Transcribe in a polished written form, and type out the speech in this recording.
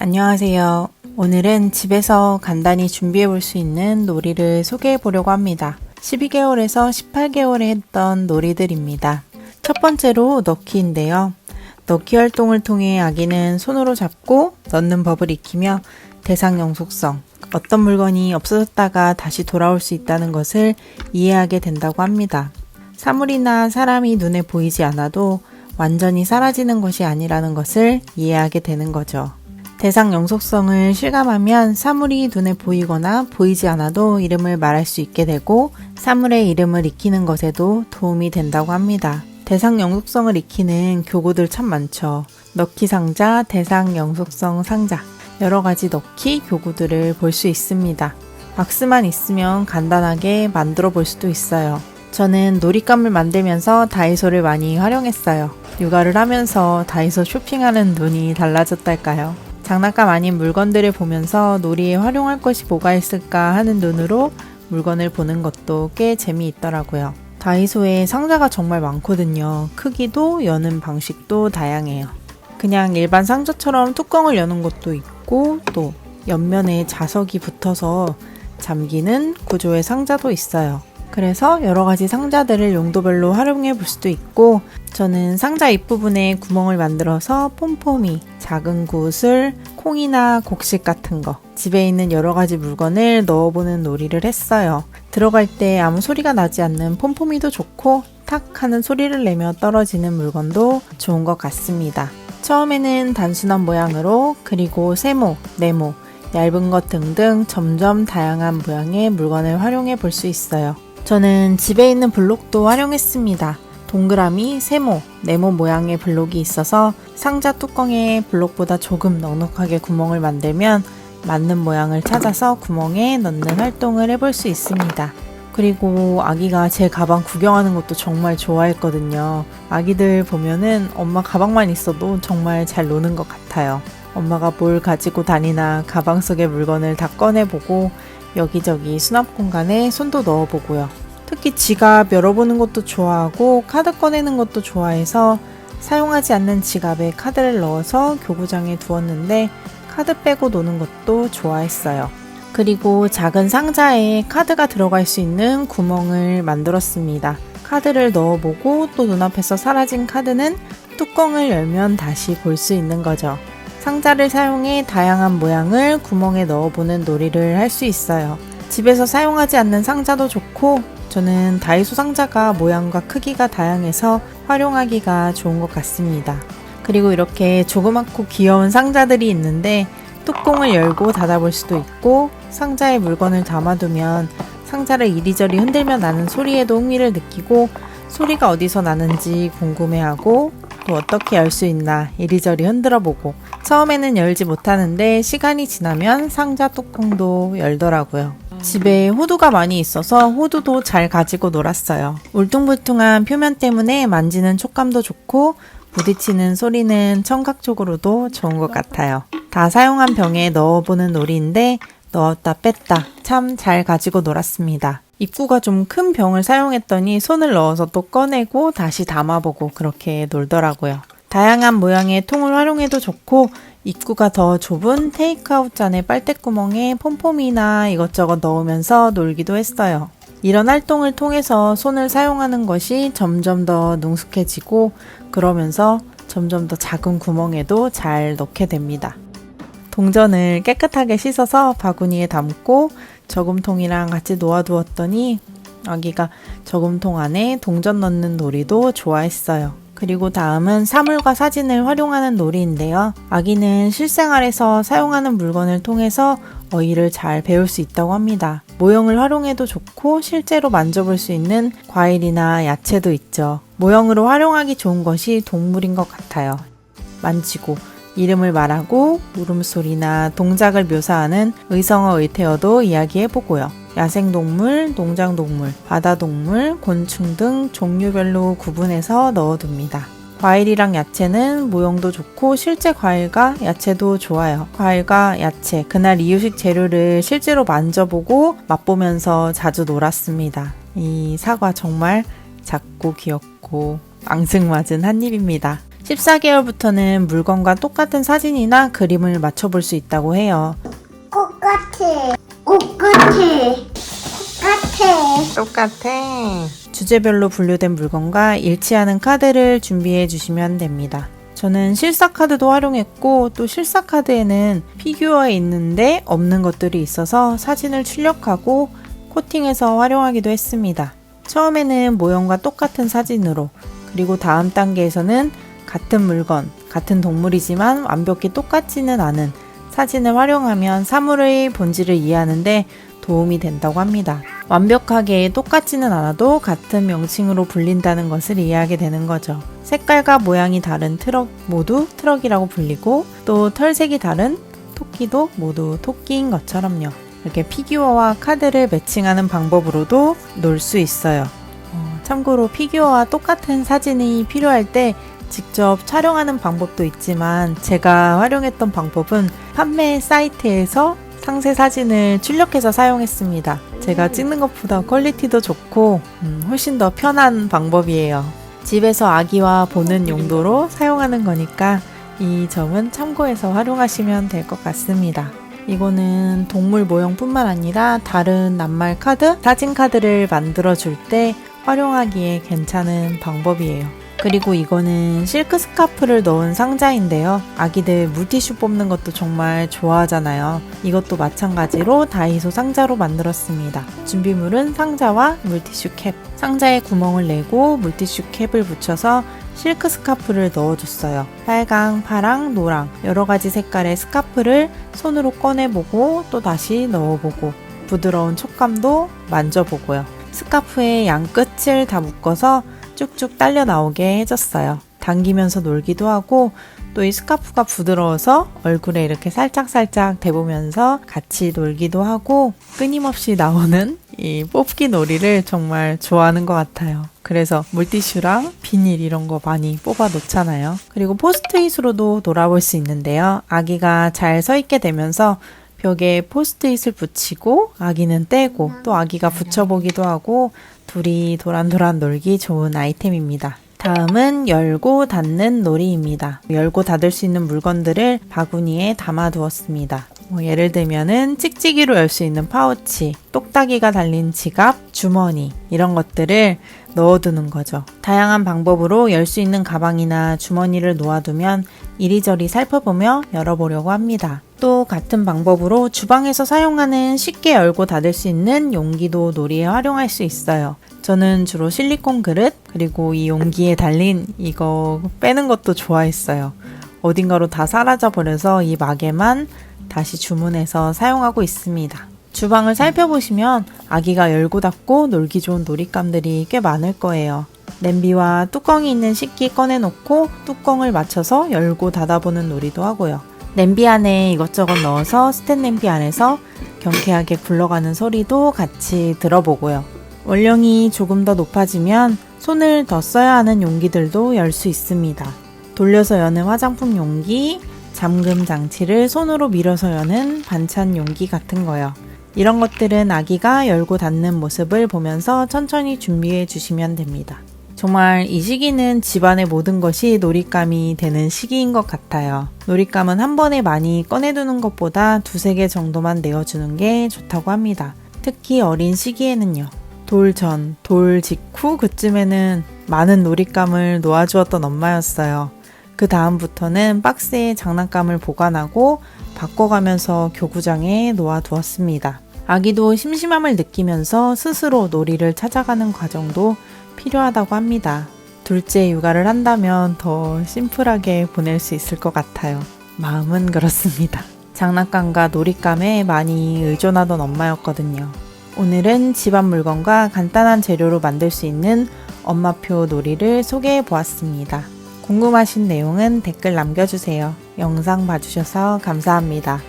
안녕하세요. 오늘은 집에서 간단히 준비해 볼 수 있는 놀이를 소개해 보려고 합니다. 12개월에서 18개월에 했던 놀이들입니다. 첫 번째로 넣기인데요. 넣기 활동을 통해 아기는 손으로 잡고 넣는 법을 익히며 대상 영속성, 어떤 물건이 없어졌다가 다시 돌아올 수 있다는 것을 이해하게 된다고 합니다. 사물이나 사람이 눈에 보이지 않아도 완전히 사라지는 것이 아니라는 것을 이해하게 되는 거죠. 대상 영속성을 실감하면 사물이 눈에 보이거나 보이지 않아도 이름을 말할 수 있게 되고 사물의 이름을 익히는 것에도 도움이 된다고 합니다. 대상 영속성을 익히는 교구들 참 많죠. 넣기 상자, 대상 영속성 상자, 여러 가지 넣기 교구들을 볼 수 있습니다. 박스만 있으면 간단하게 만들어 볼 수도 있어요. 저는 놀잇감을 만들면서 다이소를 많이 활용했어요. 육아를 하면서 다이소 쇼핑하는 눈이 달라졌달까요? 장난감 아닌 물건들을 보면서 놀이에 활용할 것이 뭐가 있을까 하는 눈으로 물건을 보는 것도 꽤 재미있더라고요. 다이소에 상자가 정말 많거든요. 크기도 여는 방식도 다양해요. 그냥 일반 상자처럼 뚜껑을 여는 것도 있고 또 옆면에 자석이 붙어서 잠기는 구조의 상자도 있어요. 그래서 여러 가지 상자들을 용도별로 활용해 볼 수도 있고 저는 상자 입부분에 구멍을 만들어서 폼폼이, 작은 구슬, 콩이나 곡식 같은 거 집에 있는 여러 가지 물건을 넣어보는 놀이를 했어요. 들어갈 때 아무 소리가 나지 않는 폼폼이도 좋고 탁 하는 소리를 내며 떨어지는 물건도 좋은 것 같습니다. 처음에는 단순한 모양으로 그리고 세모, 네모, 얇은 것 등등 점점 다양한 모양의 물건을 활용해 볼 수 있어요. 저는 집에 있는 블록도 활용했습니다. 동그라미, 세모, 네모 모양의 블록이 있어서 상자 뚜껑에 블록보다 조금 넉넉하게 구멍을 만들면 맞는 모양을 찾아서 구멍에 넣는 활동을 해볼 수 있습니다. 그리고 아기가 제 가방 구경하는 것도 정말 좋아했거든요. 아기들 보면은 엄마 가방만 있어도 정말 잘 노는 것 같아요. 엄마가 뭘 가지고 다니나 가방 속의 물건을 다 꺼내보고 여기저기 수납 공간에 손도 넣어보고요. 특히 지갑 열어보는 것도 좋아하고 카드 꺼내는 것도 좋아해서 사용하지 않는 지갑에 카드를 넣어서 교구장에 두었는데 카드 빼고 노는 것도 좋아했어요. 그리고 작은 상자에 카드가 들어갈 수 있는 구멍을 만들었습니다. 카드를 넣어보고 또 눈앞에서 사라진 카드는 뚜껑을 열면 다시 볼 수 있는 거죠. 상자를 사용해 다양한 모양을 구멍에 넣어보는 놀이를 할 수 있어요. 집에서 사용하지 않는 상자도 좋고 저는 다이소 상자가 모양과 크기가 다양해서 활용하기가 좋은 것 같습니다. 그리고 이렇게 조그맣고 귀여운 상자들이 있는데 뚜껑을 열고 닫아볼 수도 있고 상자에 물건을 담아두면 상자를 이리저리 흔들며 나는 소리에도 흥미를 느끼고 소리가 어디서 나는지 궁금해하고 또 어떻게 열 수 있나 이리저리 흔들어 보고 처음에는 열지 못하는데 시간이 지나면 상자 뚜껑도 열더라고요. 집에 호두가 많이 있어서 호두도 잘 가지고 놀았어요. 울퉁불퉁한 표면 때문에 만지는 촉감도 좋고 부딪히는 소리는 청각적으로도 좋은 것 같아요. 다 사용한 병에 넣어보는 놀이인데 넣었다 뺐다 참 잘 가지고 놀았습니다. 입구가 좀 큰 병을 사용했더니 손을 넣어서 또 꺼내고 다시 담아보고 그렇게 놀더라고요. 다양한 모양의 통을 활용해도 좋고 입구가 더 좁은 테이크아웃 잔의 빨대구멍에 폼폼이나 이것저것 넣으면서 놀기도 했어요. 이런 활동을 통해서 손을 사용하는 것이 점점 더 능숙해지고 그러면서 점점 더 작은 구멍에도 잘 넣게 됩니다. 동전을 깨끗하게 씻어서 바구니에 담고 저금통이랑 같이 놓아두었더니 아기가 저금통 안에 동전 넣는 놀이도 좋아했어요. 그리고 다음은 사물과 사진을 활용하는 놀이인데요. 아기는 실생활에서 사용하는 물건을 통해서 어휘를 잘 배울 수 있다고 합니다. 모형을 활용해도 좋고 실제로 만져볼 수 있는 과일이나 야채도 있죠. 모형으로 활용하기 좋은 것이 동물인 것 같아요. 만지고 이름을 말하고 울음소리나 동작을 묘사하는 의성어 의태어도 이야기해보고요. 야생동물, 농장동물, 바다동물, 곤충 등 종류별로 구분해서 넣어둡니다. 과일이랑 야채는 모형도 좋고 실제 과일과 야채도 좋아요. 과일과 야채, 그날 이유식 재료를 실제로 만져보고 맛보면서 자주 놀았습니다. 이 사과 정말 작고 귀엽고 앙증맞은 한 입입니다. 14개월부터는 물건과 똑같은 사진이나 그림을 맞춰볼 수 있다고 해요. 똑같아. 똑같아. 똑같아. 주제별로 분류된 물건과 일치하는 카드를 준비해 주시면 됩니다. 저는 실사 카드도 활용했고, 또 실사 카드에는 피규어에 있는데 없는 것들이 있어서 사진을 출력하고 코팅해서 활용하기도 했습니다. 처음에는 모형과 똑같은 사진으로, 그리고 다음 단계에서는 같은 물건, 같은 동물이지만 완벽히 똑같지는 않은 사진을 활용하면 사물의 본질을 이해하는데 도움이 된다고 합니다. 완벽하게 똑같지는 않아도 같은 명칭으로 불린다는 것을 이해하게 되는 거죠. 색깔과 모양이 다른 트럭 모두 트럭이라고 불리고, 또 털색이 다른 토끼도 모두 토끼인 것처럼요. 이렇게 피규어와 카드를 매칭하는 방법으로도 놀 수 있어요. 참고로 피규어와 똑같은 사진이 필요할 때 직접 촬영하는 방법도 있지만, 제가 활용했던 방법은 판매 사이트에서 상세 사진을 출력해서 사용했습니다. 제가 찍는 것보다 퀄리티도 좋고 훨씬 더 편한 방법이에요. 집에서 아기와 보는 용도로 사용하는 거니까 이 점은 참고해서 활용하시면 될 것 같습니다. 이거는 동물 모형뿐만 아니라 다른 낱말 카드, 사진 카드를 만들어 줄 때 활용하기에 괜찮은 방법이에요. 그리고 이거는 실크 스카프를 넣은 상자인데요. 아기들 물티슈 뽑는 것도 정말 좋아하잖아요. 이것도 마찬가지로 다이소 상자로 만들었습니다. 준비물은 상자와 물티슈 캡. 상자에 구멍을 내고 물티슈 캡을 붙여서 실크 스카프를 넣어줬어요. 빨강, 파랑, 노랑 여러 가지 색깔의 스카프를 손으로 꺼내보고 또 다시 넣어보고, 부드러운 촉감도 만져보고요. 스카프의 양 끝을 다 묶어서 쭉쭉 딸려 나오게 해줬어요. 당기면서 놀기도 하고, 또 이 스카프가 부드러워서 얼굴에 이렇게 살짝살짝 대보면서 같이 놀기도 하고, 끊임없이 나오는 이 뽑기 놀이를 정말 좋아하는 것 같아요. 그래서 물티슈랑 비닐 이런 거 많이 뽑아 놓잖아요. 그리고 포스트잇으로도 놀아볼 수 있는데요. 아기가 잘 서 있게 되면서 벽에 포스트잇을 붙이고 아기는 떼고 또 아기가 붙여보기도 하고, 둘이 도란도란 놀기 좋은 아이템입니다. 다음은 열고 닫는 놀이입니다. 열고 닫을 수 있는 물건들을 바구니에 담아두었습니다. 예를 들면은 찍찍이로 열 수 있는 파우치, 똑딱이가 달린 지갑, 주머니 이런 것들을 넣어두는 거죠. 다양한 방법으로 열 수 있는 가방이나 주머니를 놓아두면 이리저리 살펴보며 열어보려고 합니다. 또 같은 방법으로 주방에서 사용하는 쉽게 열고 닫을 수 있는 용기도 놀이에 활용할 수 있어요. 저는 주로 실리콘 그릇, 그리고 이 용기에 달린 이거 빼는 것도 좋아했어요. 어딘가로 다 사라져 버려서 이 마개만 다시 주문해서 사용하고 있습니다. 주방을 살펴보시면 아기가 열고 닫고 놀기 좋은 놀잇감들이 꽤 많을 거예요. 냄비와 뚜껑이 있는 식기 꺼내놓고 뚜껑을 맞춰서 열고 닫아보는 놀이도 하고요. 냄비 안에 이것저것 넣어서 스텐 냄비 안에서 경쾌하게 굴러가는 소리도 같이 들어보고요. 원령이 조금 더 높아지면 손을 더 써야 하는 용기들도 열 수 있습니다. 돌려서 여는 화장품 용기, 잠금 장치를 손으로 밀어서 여는 반찬 용기 같은 거요. 이런 것들은 아기가 열고 닫는 모습을 보면서 천천히 준비해 주시면 됩니다. 정말 이 시기는 집안의 모든 것이 놀잇감이 되는 시기인 것 같아요. 놀잇감은 한 번에 많이 꺼내두는 것보다 두세 개 정도만 내어주는 게 좋다고 합니다. 특히 어린 시기에는요. 돌 전, 돌 직후 그쯤에는 많은 놀잇감을 놓아주었던 엄마였어요. 그 다음부터는 박스에 장난감을 보관하고 바꿔가면서 교구장에 놓아두었습니다. 아기도 심심함을 느끼면서 스스로 놀이를 찾아가는 과정도 필요하다고 합니다. 둘째 육아를 한다면 더 심플하게 보낼 수 있을 것 같아요. 마음은 그렇습니다. 장난감과 놀잇감에 많이 의존하던 엄마였거든요. 오늘은 집안 물건과 간단한 재료로 만들 수 있는 엄마표 놀이를 소개해 보았습니다. 궁금하신 내용은 댓글 남겨주세요. 영상 봐주셔서 감사합니다.